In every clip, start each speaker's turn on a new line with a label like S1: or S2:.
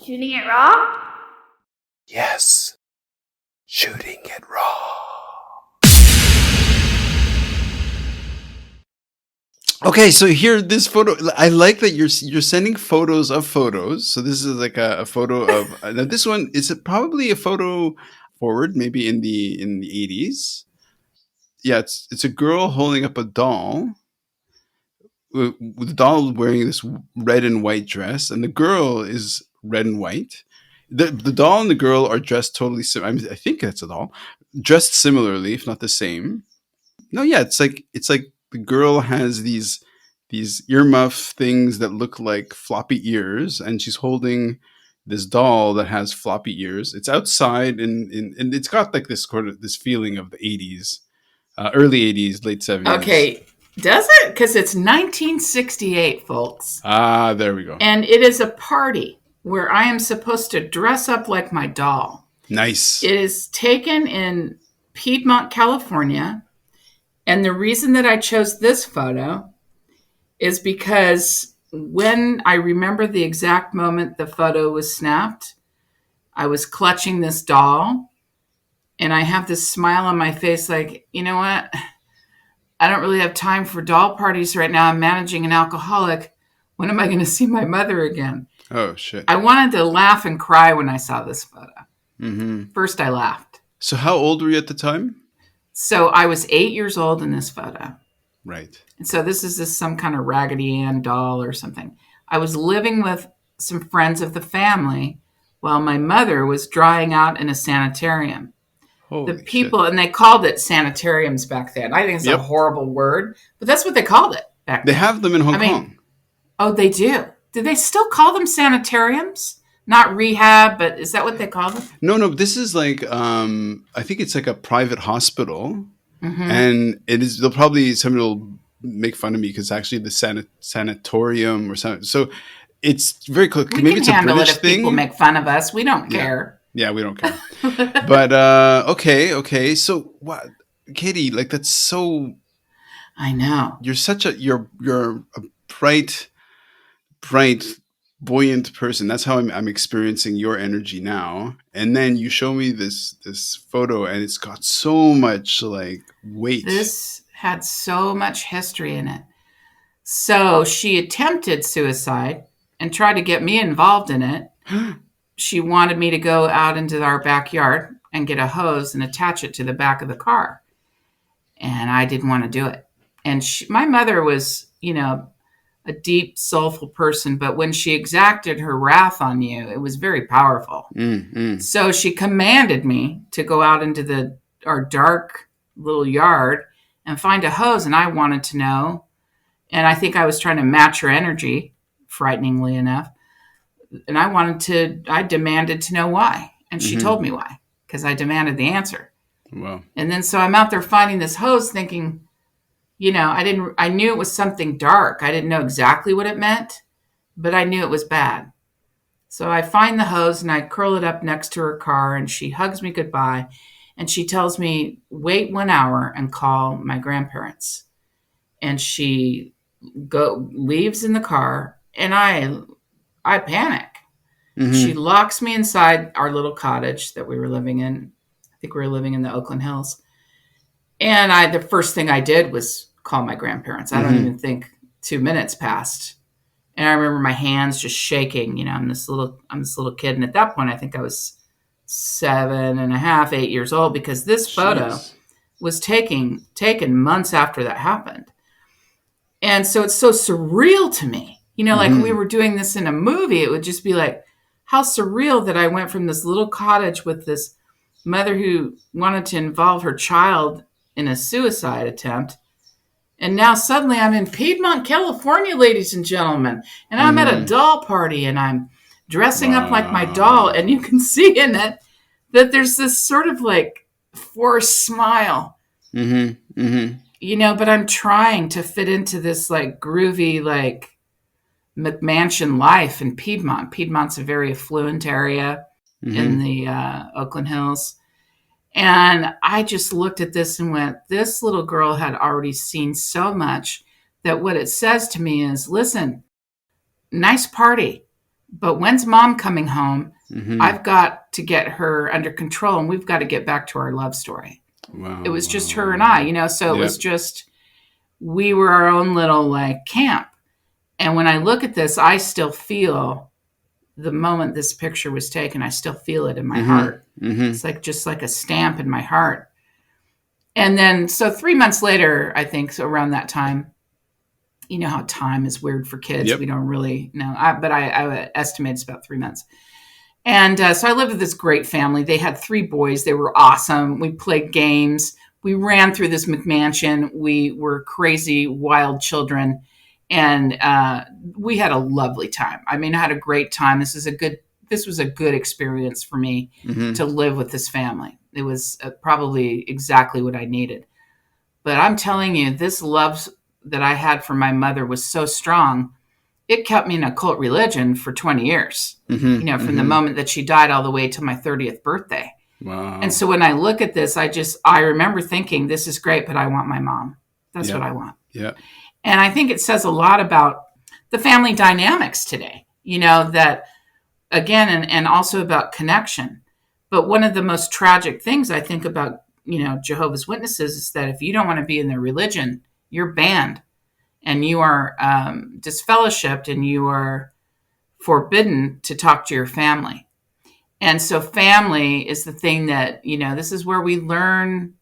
S1: Shooting it raw?
S2: Yes. Shooting it raw. Okay, so here, this photo. I like that you're sending photos of photos. So this is like a photo of. Now this one is probably a photo forward, maybe in the 80s. Yeah, it's a girl holding up a doll. With the doll wearing this red and white dress, and the girl is red and white. The doll and the girl are dressed totally similar. I mean, I think that's a doll dressed similarly, if not the same. No, yeah, it's like the girl has these earmuff things that look like floppy ears, and she's holding this doll that has floppy ears. It's outside, and it's got like this sort of this feeling of the 80s, early 80s, late 70s.
S3: Okay, does it? Because it's 1968, folks.
S2: Ah, there we go.
S3: And it is a party where I am supposed to dress up like my doll.
S2: Nice.
S3: It is taken in Piedmont, California. And the reason that I chose this photo is because when I remember the exact moment the photo was snapped, I was clutching this doll and I have this smile on my face like, you know what? I don't really have time for doll parties right now. I'm managing an alcoholic. When am I going to see my mother again?
S2: Oh, shit.
S3: I wanted to laugh and cry when I saw this photo.
S2: Mm-hmm.
S3: First, I laughed.
S2: So how old were you at the time?
S3: So I was 8 years old in this photo.
S2: Right.
S3: And so this is some kind of Raggedy Ann doll or something. I was living with some friends of the family while my mother was drying out in a sanitarium.
S2: Holy
S3: The people,
S2: shit.
S3: and they called it sanitariums back then. I think it's a horrible word, but that's what they called it back then.
S2: They have them in Hong Kong.
S3: Oh, they do. Do they still call them sanitariums? Not rehab, but is that what they call them?
S2: No. This is like I think it's like a private hospital, and it is. Somebody will make fun of me because actually the sanatorium or something. So it's very close.
S3: We
S2: Maybe
S3: can
S2: it's a
S3: handle
S2: British
S3: it if
S2: thing.
S3: people make fun of us. We don't care.
S2: Yeah, we don't care. But okay. So what, Katie? Like that's so.
S3: I know.
S2: You're such a you're a bright, buoyant person. That's how I'm experiencing your energy now. And then you show me this photo, and it's got so much like weight.
S3: This had so much history in it. So she attempted suicide and tried to get me involved in it. She wanted me to go out into our backyard and get a hose and attach it to the back of the car. And I didn't want to do it. And my mother was, a deep, soulful person, but when she exacted her wrath on you, it was very powerful. So she commanded me to go out into our dark little yard and find a hose, and I wanted to know. And I think I was trying to match her energy, frighteningly enough. And I demanded to know why. And she told me why, because I demanded the answer.
S2: Wow.
S3: And then so I'm out there finding this hose thinking, I knew it was something dark. I didn't know exactly what it meant, but I knew it was bad. So I find the hose and I curl it up next to her car, and she hugs me goodbye. And she tells me, wait 1 hour and call my grandparents. And she leaves in the car, and I panic. She locks me inside our little cottage that we were living in. I think we were living in the Oakland Hills. And the first thing I did was call my grandparents. I don't even think 2 minutes passed. And I remember my hands just shaking. I'm this little kid. And at that point, I think I was 7.5, 8 years old, because this photo was taken months after that happened. And so it's so surreal to me. Like we were doing this in a movie, it would just be like, how surreal that I went from this little cottage with this mother who wanted to involve her child in a suicide attempt. And now suddenly I'm in Piedmont, California, ladies and gentlemen. And I'm at a doll party, and I'm dressing up like my doll. And you can see in it that there's this sort of like forced smile. But I'm trying to fit into this like groovy, like McMansion life in Piedmont. Piedmont's a very affluent area in the Oakland Hills. And I just looked at this and went, this little girl had already seen so much that what it says to me is, listen, nice party, But when's mom coming home?
S2: Mm-hmm.
S3: I've got to get her under control, and we've got to get back to our love story. It
S2: Wow.
S3: was just her and
S2: Wow.
S3: I. So it
S2: Yeah.
S3: was just, we were our own little like camp. And when I look at this, I still feel the moment this picture was taken, I still feel it in my heart.
S2: Mm-hmm. Mm-hmm.
S3: It's like just like a stamp in my heart. And then, so 3 months later, I think, so around that time, you know how time is weird for kids.
S2: Yep.
S3: We don't really know, but I estimate it's about 3 months. And so I lived with this great family. They had 3 boys. They were awesome. We played games. We ran through this McMansion. We were crazy, wild children. And we had a lovely time. I mean, I had a great time. This was a good experience for me
S2: Mm-hmm.
S3: to live with this family. It was probably exactly what I needed. But I'm telling you, this love that I had for my mother was so strong. It kept me in a cult religion for 20 years,
S2: Mm-hmm.
S3: from the
S2: Mm-hmm.
S3: moment that she died all the way to my 30th birthday. And
S2: Wow.
S3: so when I look at this, I remember thinking, this is great, but I want my mom. That's
S2: Yeah.
S3: what I want.
S2: Yeah.
S3: And I think it says a lot about the family dynamics today, that again, and also about connection. But one of the most tragic things I think about, Jehovah's Witnesses is that if you don't want to be in their religion, you're banned and you are disfellowshipped and you are forbidden to talk to your family. And so family is the thing that, this is where we learn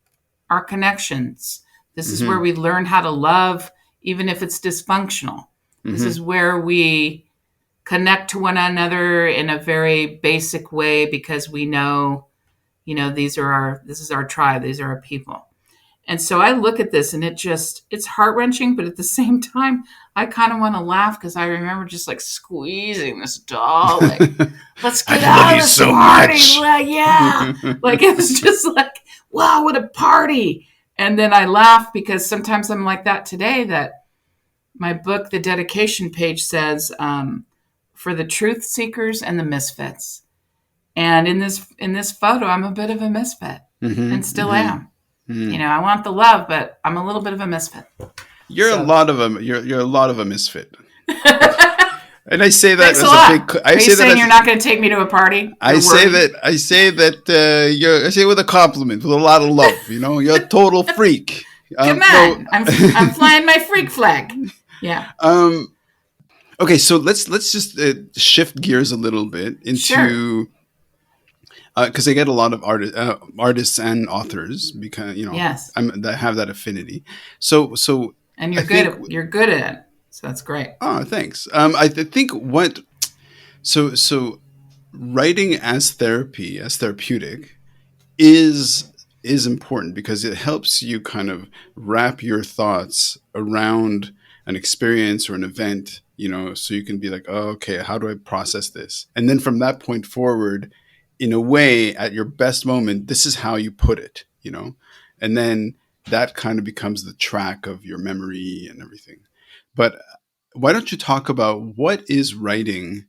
S3: our connections. This is where
S2: Mm-hmm.
S3: we learn how to love, even if it's dysfunctional. This
S2: Mm-hmm.
S3: is where we connect to one another in a very basic way because we know, this is our tribe, these are our people. And so I look at this and it's heart-wrenching, but at the same time, I kind of want to laugh because I remember just like squeezing this doll, like, let's
S2: I
S3: get
S2: love
S3: out
S2: you
S3: of this
S2: so
S3: party.
S2: much.
S3: Like, yeah. Like it was just like, wow, what a party. And then I laugh because sometimes I'm like that today, that my book, the dedication page says, for the truth seekers and the misfits. And in this photo, I'm a bit of a misfit
S2: Mm-hmm.
S3: and still
S2: Mm-hmm.
S3: am.
S2: Mm-hmm.
S3: I want the love, but I'm a little bit of a misfit.
S2: You're a
S3: So
S2: lot of a you're a lot of a misfit. And I say that
S3: thanks a
S2: as a
S3: lot.
S2: big. I
S3: Are you
S2: say that
S3: saying
S2: as
S3: you're not going to take me to a party?
S2: I say that I say that I say with a compliment, with a lot of love. You're a total freak.
S3: Come
S2: No.
S3: on, I'm flying my freak flag. Yeah,
S2: Okay, so let's just shift gears a little bit
S3: sure.
S2: into because I get a lot of artists and authors because
S3: Yes,
S2: that have that affinity. So
S3: and
S2: I think.
S3: you're good at it, so that's great.
S2: Oh, thanks. I think what so writing as therapy, as therapeutic, is important because it helps you kind of wrap your thoughts around an experience or an event, so you can be like, oh, okay, how do I process this? And then from that point forward, in a way, at your best moment, this is how you put it. And then that kind of becomes the track of your memory and everything. But why don't you talk about what is writing,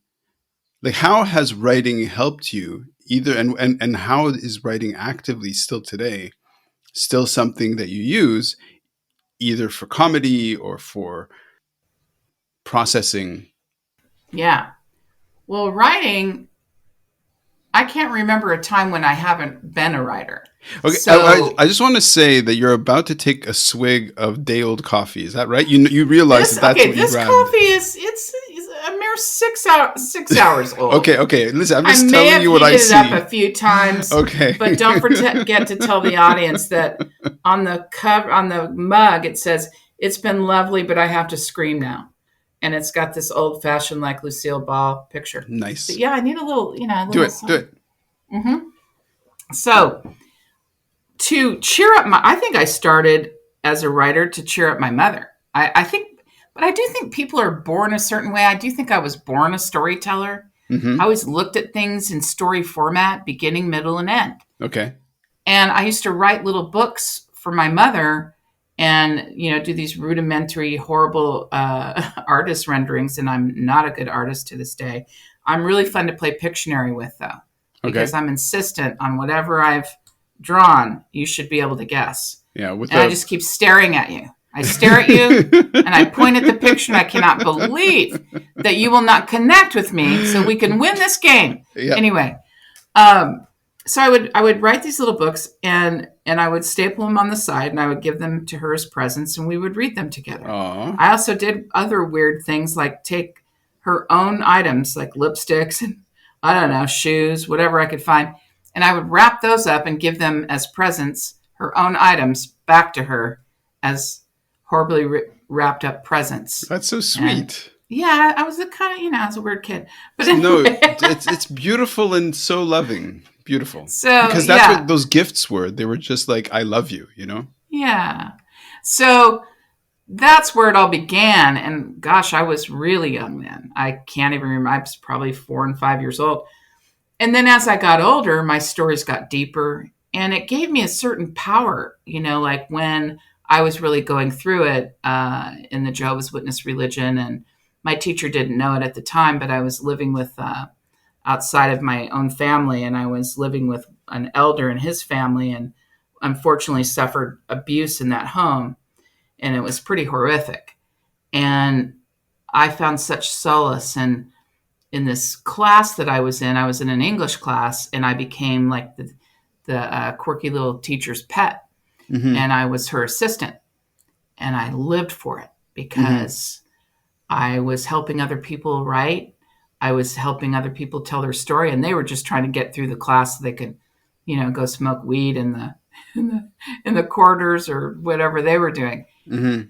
S2: like how has writing helped you either, and how is writing actively still today still something that you use either for comedy or for processing?
S3: Yeah. Well, writing, I can't remember a time when I haven't been a writer.
S2: Okay,
S3: So
S2: I just want to say that you're about to take a swig of day old coffee. Is that right? You realize that that's what you
S3: this
S2: grabbed.
S3: coffee is a mere 6 hours old.
S2: Okay. Listen, I'm
S3: I
S2: just
S3: may
S2: telling
S3: have
S2: you what I
S3: heated it up
S2: see.
S3: a few times,
S2: Okay.
S3: but don't forget to tell the audience that on the cover, on the mug, it says, "It's been lovely, but I have to scream now," and it's got this old-fashioned like Lucille Ball picture. But
S2: Nice.
S3: yeah, I need a
S2: Do
S3: little
S2: it. Do
S3: something.
S2: it.
S3: So to cheer up I think I started as a writer to cheer up my mother. I think, but I do think people are born a certain way. I do think I was born a storyteller. I
S2: Mm-hmm.
S3: always looked at things in story format, beginning, middle, and end.
S2: Okay.
S3: And I used to write little books for my mother and, do these rudimentary, horrible artist renderings. And I'm not a good artist to this day. I'm really fun to play Pictionary with, though, because
S2: Okay.
S3: I'm insistent on whatever I've drawn, you should be able to guess.
S2: Yeah. With
S3: And I
S2: the
S3: just keep staring at you. I stare at you and I point at the picture, and I cannot believe that you will not connect with me so we can win this game.
S2: Yep.
S3: Anyway, so I would write these little books, and I would staple them on the side, and I would give them to her as presents, and we would read them together.
S2: Aw.
S3: I also did other weird things, like take her own items like lipsticks and, I don't know, shoes, whatever I could find, and I would wrap those up and give them as presents, her own items, back to her as horribly wrapped up presents.
S2: That's so sweet.
S3: Yeah, I was a kind of, I was a weird kid. But
S2: No,
S3: anyway.
S2: it's beautiful and so loving. Beautiful.
S3: So,
S2: because that's what those gifts were. They were just like, I love you,
S3: Yeah. So that's where it all began. And gosh, I was really young then. I can't even remember. I was probably 4 and 5 years old. And then as I got older, my stories got deeper, and it gave me a certain power, like when I was really going through it in the Jehovah's Witness religion. And my teacher didn't know it at the time, but I was living with outside of my own family, and I was living with an elder and his family, and unfortunately suffered abuse in that home, and it was pretty horrific. And I found such solace in this class that I was in. I was in an English class, and I became like the quirky little teacher's pet, and I was her assistant, and I lived for it because I was helping other people write. I was helping other people tell their story, and they were just trying to get through the class so they could, go smoke weed in the corridors or whatever they were doing.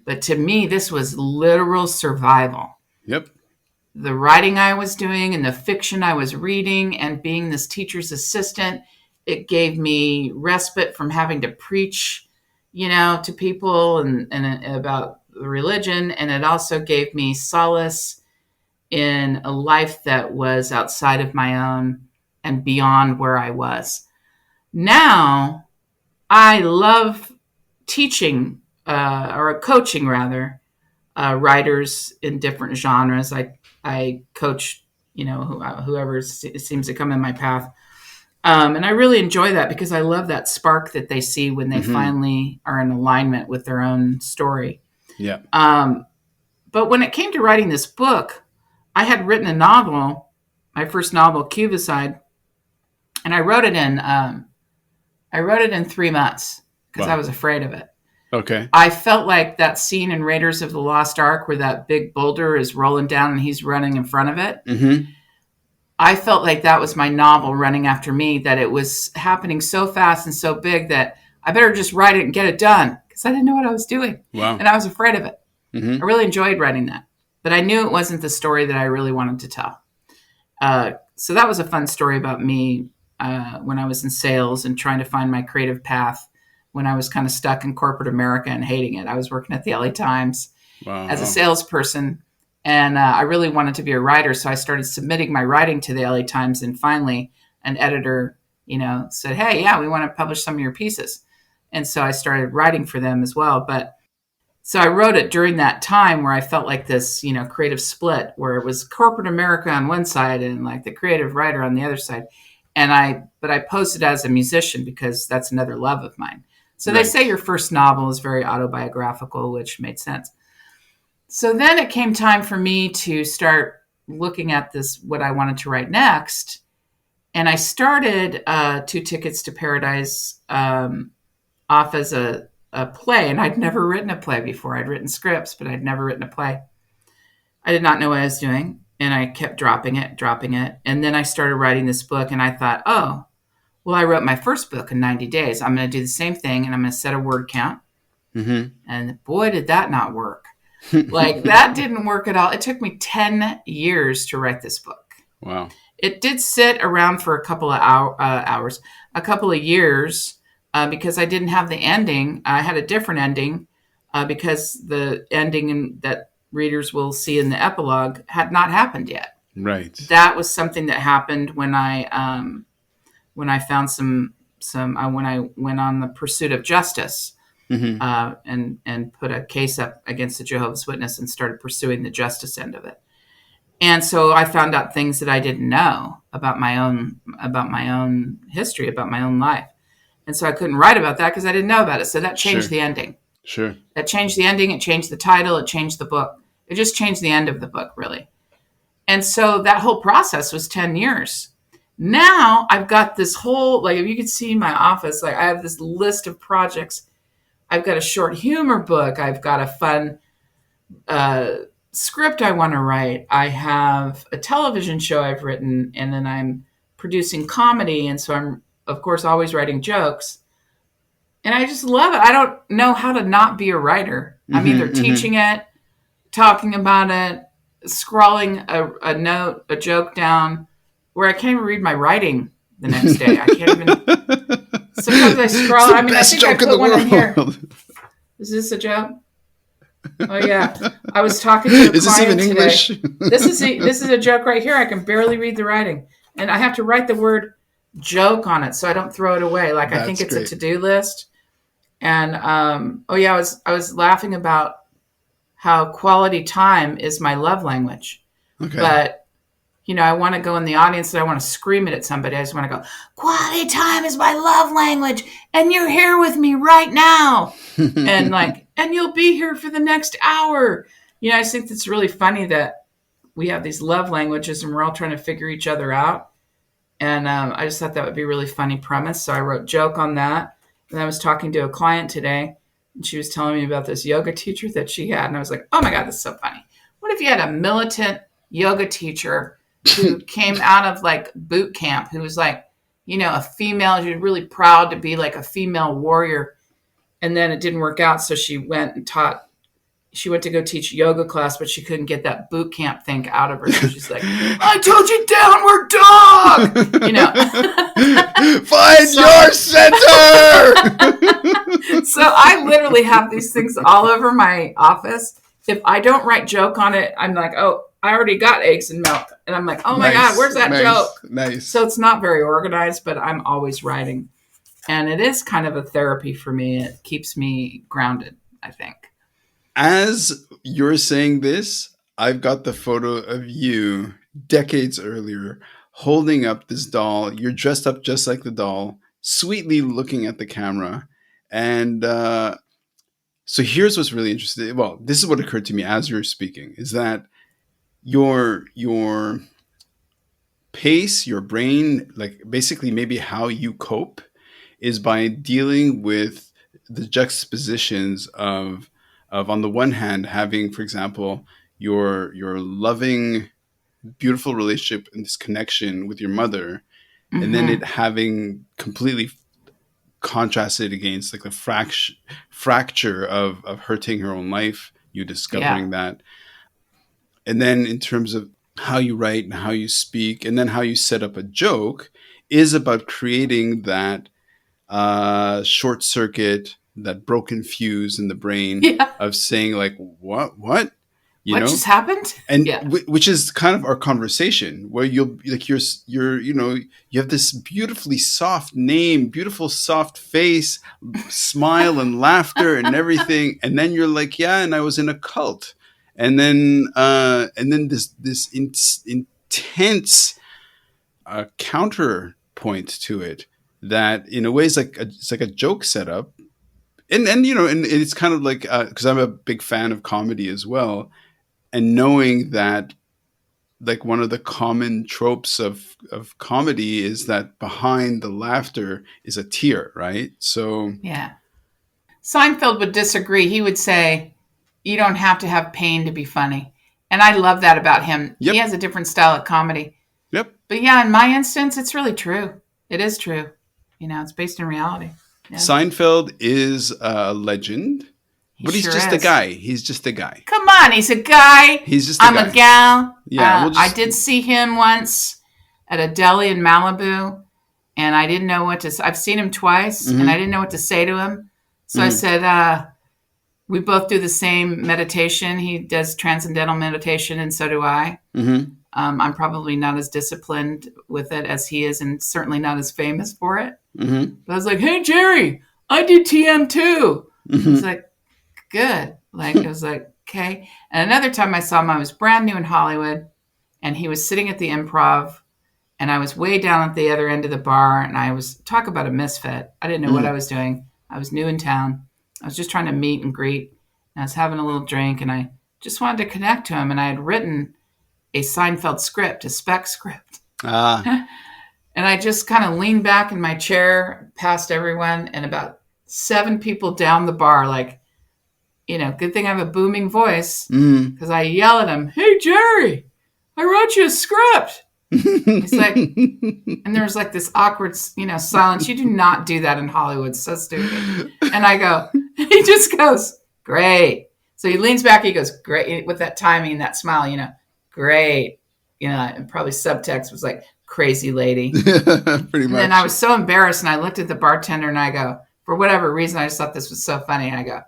S3: But to me, this was literal survival.
S2: Yep.
S3: The writing I was doing and the fiction I was reading and being this teacher's assistant, it gave me respite from having to preach, to people and about the religion. And it also gave me solace in a life that was outside of my own and beyond where I was. Now, I love teaching or coaching rather writers in different genres. I coach, whoever seems to come in my path. And I really enjoy that because I love that spark that they see when they finally are in alignment with their own story.
S2: Yeah.
S3: But when it came to writing this book, I had written a novel, my first novel, Cubicide, and I wrote it in 3 months because I was afraid of it.
S2: Okay.
S3: I felt like that scene in Raiders of the Lost Ark where that big boulder is rolling down and he's running in front of it. I felt like that was my novel running after me, that it was happening so fast and so big that I better just write it and get it done because I didn't know what I was doing.
S2: Wow.
S3: And I was afraid of it. I really enjoyed writing that. But I knew it wasn't the story that I really wanted to tell. So that was a fun story about me when I was in sales and trying to find my creative path when I was kind of stuck in corporate America and hating it. I was working at the LA Times as a salesperson, and I really wanted to be a writer. So I started submitting my writing to the LA Times, and finally an editor, said, hey, yeah, we want to publish some of your pieces. And so I started writing for them as well. But so I wrote it during that time where I felt like this, creative split where it was corporate America on one side and like the creative writer on the other side. But I posed it as a musician because that's another love of mine. So They say your first novel is very autobiographical, which made sense. So then it came time for me to start looking at what I wanted to write next. And I started 2 Tickets to Paradise off as a play, and I'd never written a play before. I'd written scripts, but I'd never written a play. I did not know what I was doing, and I kept dropping it. And then I started writing this book, and I thought, oh, well, I wrote my first book in 90 days. I'm going to do the same thing, and I'm going to set a word count. And boy, did that not work. Like, that didn't work at all. It took me 10 years to write this book.
S2: Wow.
S3: It did sit around for a couple of hours, a couple of years, because I didn't have the ending. I had a different ending because the ending that readers will see in the epilogue had not happened yet.
S2: Right.
S3: That was something that happened when I found when I went on the pursuit of justice and put a case up against the Jehovah's Witness and started pursuing the justice end of it. And so I found out things that I didn't know about my own history, about my own life. And so I couldn't write about that because I didn't know about it. So that changed the ending.
S2: Sure.
S3: It changed the ending. It changed the title. It changed the book. It just changed the end of the book, really. And so that whole process was 10 years. Now I've got this whole, like, if you could see my office, like, I have this list of projects. I've got a short humor book. I've got a fun script I want to write. I have a television show I've written, and then I'm producing comedy. And so I'm, of course, always writing jokes. And I just love it. I don't know how to not be a writer. I'm either teaching it, talking about it, scrawling a note, a joke down, where I can't even read my writing the next day. I can't even. Sometimes I scroll. I mean, I think I put one in here. Is this a joke? Oh yeah, I was talking to a
S2: Is this even
S3: client
S2: English?
S3: today. This is a joke right here. I can barely read the writing, and I have to write the word joke on it so I don't throw it away. Like, I think it's
S2: great.
S3: a to-do list. And I was laughing about how quality time is my love language.
S2: Okay.
S3: But I want to go in the audience and I want to scream it at somebody. I just want to go, quality time is my love language, and you're here with me right now. and you'll be here for the next hour. I just think it's really funny that we have these love languages and we're all trying to figure each other out. And I just thought that would be a really funny premise. So I wrote joke on that. And I was talking to a client today, and she was telling me about this yoga teacher that she had. And I was like, oh my God, this is so funny. What if you had a militant yoga teacher who came out of like boot camp, who was like, a female, she was really proud to be like a female warrior. And then it didn't work out. So she went to go teach yoga class, but she couldn't get that boot camp thing out of her. So she's like, I told you downward dog,
S2: Find your center.
S3: So I literally have these things all over my office. If I don't write joke on it, I'm like, oh, I already got eggs and milk. And I'm like, oh my God, where's that joke?
S2: Nice.
S3: So it's not very organized, but I'm always writing. And it is kind of a therapy for me. It keeps me grounded, I think.
S2: As you're saying this, I've got the photo of you decades earlier holding up this doll. You're dressed up just like the doll, sweetly looking at the camera. And so here's what's really interesting. Well, this is what occurred to me as you're speaking, is that your pace, your brain, like basically maybe how you cope is by dealing with the juxtapositions of on the one hand having, for example, your loving, beautiful relationship and this connection with your mother, and then it having completely contrasted against like the fracture of her taking her own life, you discovering that. And then in terms of how you write and how you speak and then how you set up a joke is about creating that short circuit, that broken fuse in the brain of saying like, what
S3: just happened?
S2: And which is kind of our conversation where you'll like, you're, you have this beautifully soft name, beautiful soft face, smile and laughter and everything. And then you're like, yeah, and I was in a cult. And then this intense counterpoint to it that in a way is like it's like a joke setup, and it's kind of like because I'm a big fan of comedy as well, and knowing that like one of the common tropes of comedy is that behind the laughter is a tear, right? So
S3: yeah, Seinfeld would disagree. He would say, you don't have to have pain to be funny. And I love that about him. He has a different style of comedy.
S2: Yep.
S3: But yeah, in my instance, it's really true. It is true. It's based in reality. Yeah.
S2: Seinfeld is a legend, but he's just a guy. He's just a guy.
S3: Come on, he's a guy.
S2: He's just a guy.
S3: I'm a gal.
S2: Yeah,
S3: I did see him once at a deli in Malibu, and I didn't know what to. I've seen him twice, and I didn't know what to say to him. So I said, we both do the same meditation. He does transcendental meditation, and so do I. I'm probably not as disciplined with it as he is, and certainly not as famous for it. But I was like, hey, Jerry, I did TM too. He was like, good. Like, it was like, okay. And another time I saw him, I was brand new in Hollywood, and he was sitting at the Improv, and I was way down at the other end of the bar, and I was, talk about a misfit. I didn't know what I was doing. I was new in town. I was just trying to meet and greet. And I was having a little drink, and I just wanted to connect to him. And I had written a Seinfeld script, a spec script.
S2: Ah.
S3: And I just kind of leaned back in my chair past everyone, and about 7 people down the bar, like, good thing I have a booming voice, because I yell at him, "Hey, Jerry, I wrote you a script." He's like, and there's like this awkward, silence. You do not do that in Hollywood. So stupid. And I go, he just goes, "Great." So he leans back. He goes, "Great," with that timing and that smile, "Great." And probably subtext was like, "Crazy lady."
S2: Pretty much.
S3: And then I was so embarrassed, and I looked at the bartender, and I go, for whatever reason, I just thought this was so funny. I go,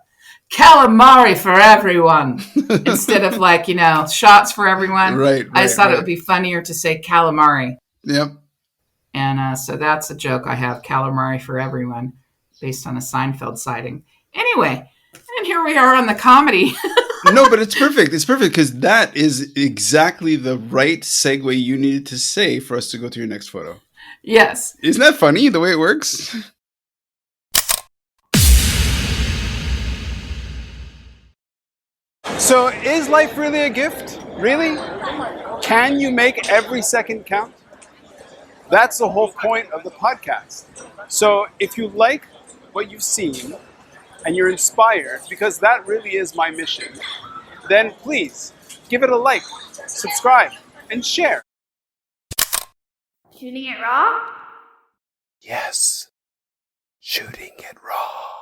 S3: "Calamari for everyone," instead of like, shots for everyone.
S2: Right.
S3: I just thought it would be funnier to say calamari.
S2: Yep.
S3: And so that's a joke I have, calamari for everyone, based on a Seinfeld sighting. Anyway, and here we are on the comedy.
S2: No, but it's perfect. It's perfect because that is exactly the right segue you needed to say for us to go to your next photo.
S3: Yes.
S2: Isn't that funny the way it works? So is life really a gift? Really? Can you make every second count? That's the whole point of the podcast. So if you like what you've seen and you're inspired, because that really is my mission, then please give it a like, subscribe, and share.
S1: Shooting it raw?
S2: Yes. Shooting it raw.